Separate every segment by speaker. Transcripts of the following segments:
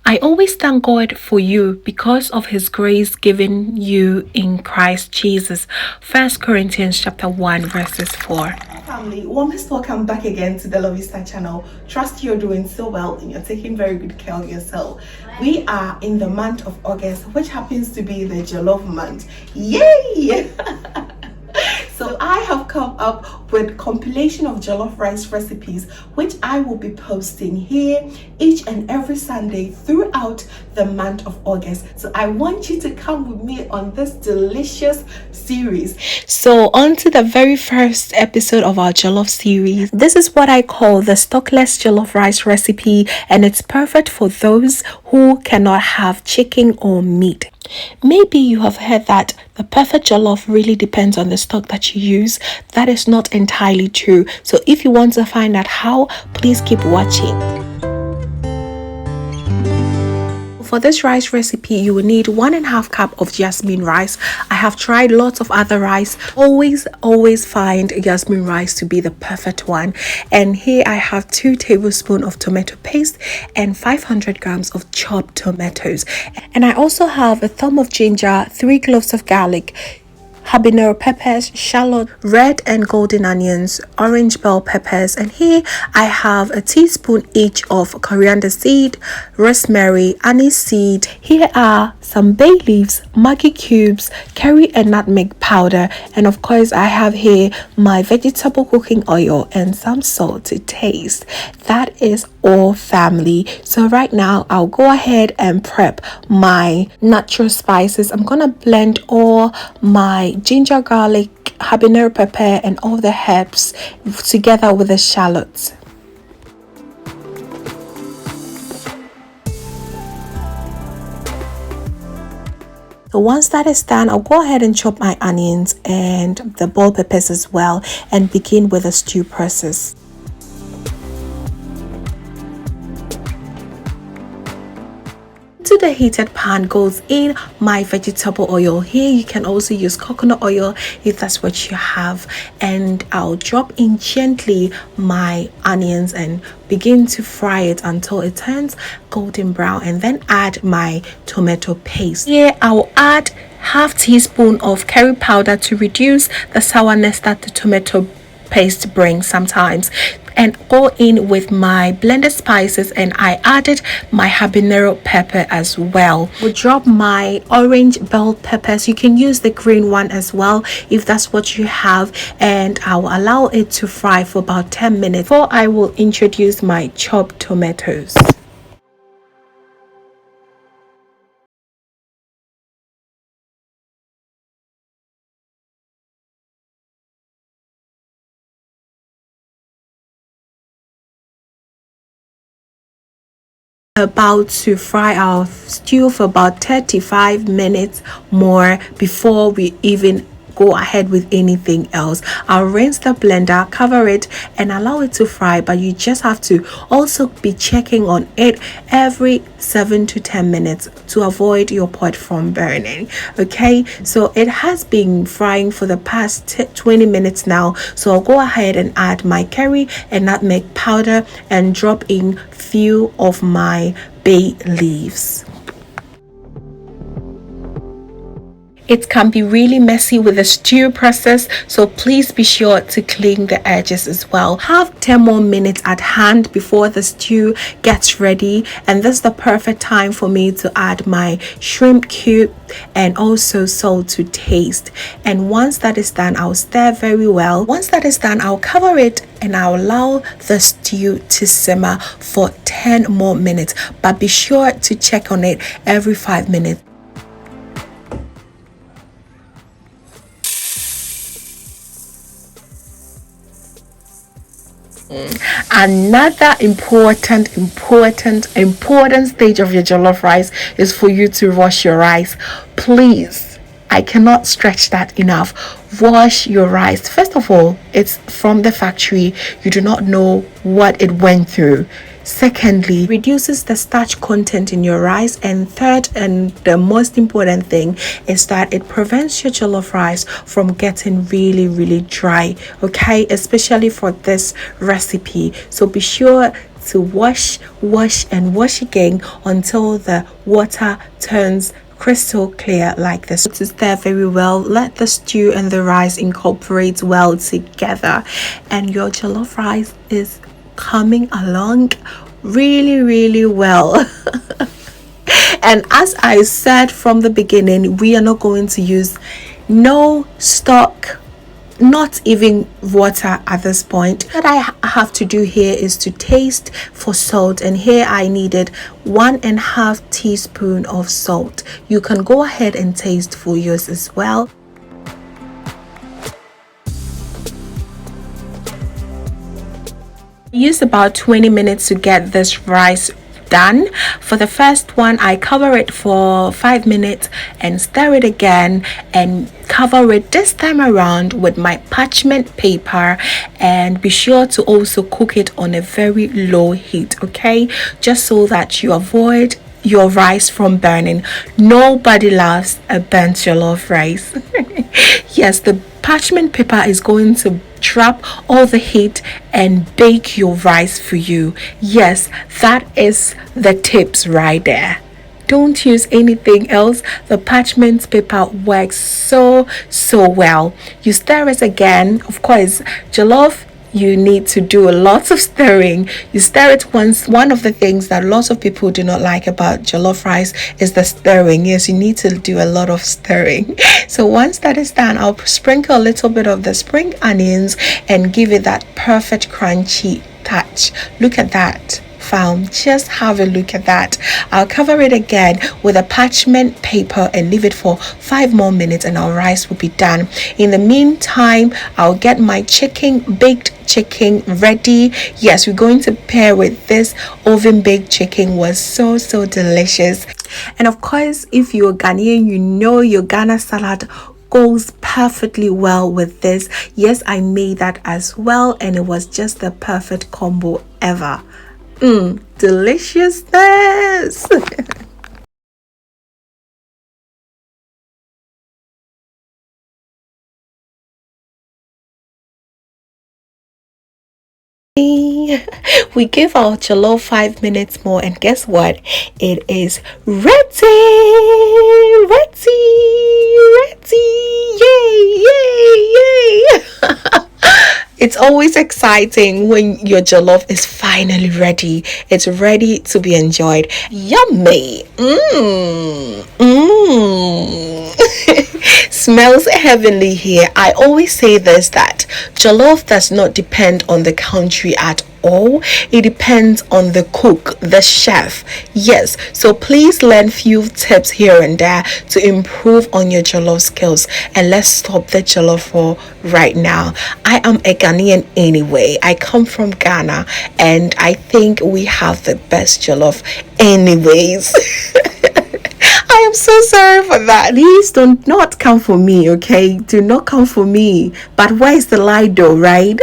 Speaker 1: I always thank God for you because of his grace given you in Christ Jesus. 1 Corinthians chapter 1 verses 4.
Speaker 2: Family, warmest welcome back again to the Lovystouch channel. Trust you're doing so well and you're taking very good care of yourself. We are in the month of August, which happens to be the Jollof month. Yay! So I have come up with compilation of jollof rice recipes, which I will be posting here each and every Sunday throughout the month of August. So I want you to come with me on this delicious series.
Speaker 1: So on to the very first episode of our jollof series. This is what I call the stockless jollof rice recipe, and it's perfect for those who cannot have chicken or meat. Maybe you have heard that the perfect jollof really depends on the stock that you use. That is not entirely true. So if you want to find out how, please keep watching. For this rice recipe, you will need 1.5 cup of jasmine rice. I have tried lots of other rice. Always find jasmine rice to be the perfect one. And here I have 2 tablespoons of tomato paste and 500 grams of chopped tomatoes. And I also have a thumb of ginger, 3 cloves of garlic, habanero peppers, shallot, red and golden onions, orange bell peppers, and here I have a teaspoon each of coriander seed, rosemary, aniseed. Here are some bay leaves, Maggi cubes, curry and nutmeg powder, and of course I have here my vegetable cooking oil and some salt to taste. That is all, family. So right now I'll go ahead and prep my natural spices. I'm gonna blend all my ginger, garlic, habanero pepper and all the herbs together with the shallots. So once that is done, I'll go ahead and chop my onions and the bell peppers as well and begin with the stew process. To the heated pan goes in my vegetable oil. Here you can also use coconut oil if that's what you have, and I'll drop in gently my onions and begin to fry it until it turns golden brown, and then add my tomato paste. Here I'll add half teaspoon of curry powder to reduce the sourness that the tomato paste brings sometimes, and go in with my blended spices, and I added my habanero pepper as well. We'll drop my orange bell peppers. You can use the green one as well if that's what you have, and I will allow it to fry for about 10 minutes before I will introduce my chopped tomatoes. About to fry our stew for about 35 minutes more before we even go ahead with anything else. I'll rinse the blender, cover it and allow it to fry, but you just have to also be checking on it every 7 to 10 minutes to avoid your pot from burning. Okay, so it has been frying for the past 20 minutes now, so I'll go ahead and add my curry and nutmeg powder and drop in few of my bay leaves. It can be really messy with the stew process, so please be sure to clean the edges as well. Have 10 more minutes at hand before the stew gets ready, and this is the perfect time for me to add my shrimp cube and also salt to taste. And once that is done, I'll stir very well. Once that is done, I'll cover it and I'll allow the stew to simmer for 10 more minutes, but be sure to check on it every 5 minutes. Another important stage of your jollof rice is for you to wash your rice. Please, I cannot stretch that enough. Wash your rice. First of all, it's from the factory. You do not know what it went through. Secondly, reduces the starch content in your rice. And third, and the most important thing, is that it prevents your jollof rice from getting really dry, okay, especially for this recipe. So be sure to wash and wash again until the water turns crystal clear like this. To stir very well, let the stew and the rice incorporate well together, and your jollof rice is coming along really well. And as I said from the beginning, we are not going to use no stock, not even water at this point. What I have to do here is to taste for salt, and here I needed 1.5 teaspoon of salt. You can go ahead and taste for yours as well. I used about 20 minutes to get this rice done. For the first one, I cover it for 5 minutes and stir it again and cover it this time around with my parchment paper, and be sure to also cook it on a very low heat, okay, just so that you avoid your rice from burning. Nobody loves a burnt jollof rice. Yes, the parchment paper is going to trap all the heat and bake your rice for you. Yes, that is the tips right there. Don't use anything else. The parchment paper works so well. You stir it again. Of course, jollof, you need to do a lot of stirring. You stir it once. One of the things that lots of people do not like about jollof rice is the stirring. Yes, you need to do a lot of stirring. So once that is done, I'll sprinkle a little bit of the spring onions and give it that perfect crunchy touch. Look at that. Found. Just have a look at that. I'll cover it again with a parchment paper and leave it for 5 more minutes, and our rice will be done. In the meantime, I'll get my baked chicken ready. Yes, we're going to pair with this oven baked chicken. Was so delicious. And of course, if you're Ghanaian, you know your Ghana salad goes perfectly well with this. Yes, I made that as well, and it was just the perfect combo ever. Deliciousness. We give our jollof 5 minutes more, and guess what? It is ready. Yay. It's always exciting when your jollof is finally ready. It's ready to be enjoyed. Yummy. Smells heavenly here. I always say this, that jollof does not depend on the country at all. It depends on the cook, the chef. Yes, so please learn few tips here and there to improve on your jollof skills, and let's stop the jollof war right now. I am a Ghanaian anyway. I come from Ghana, and I think we have the best jollof anyways. I am so sorry for that. Please do not come for me, okay? Do not come for me. But where is the lie though, right?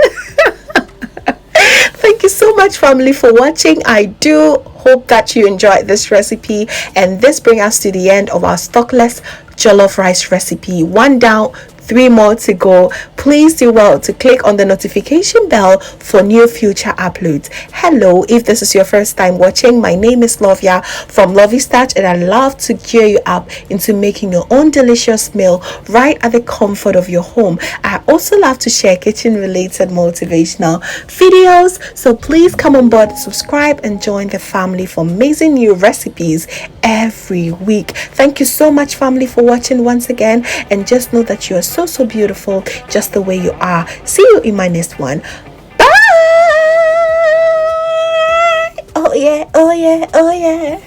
Speaker 1: Thank you so much, family, for watching. I do hope that you enjoyed this recipe, and this brings us to the end of our stockless jollof rice recipe. 1 down, 3 more to go. Please do well to click on the notification bell for new future uploads. Hello, if this is your first time watching, my name is Lovia from Lovystouch, and I love to gear you up into making your own delicious meal right at the comfort of your home. I also love to share kitchen related motivational videos, so please come on board, subscribe, and join the family for amazing new recipes every week. Thank you so much, family, for watching once again, and just know that you are so beautiful just the way you are. See you in my next one. Bye. Oh yeah.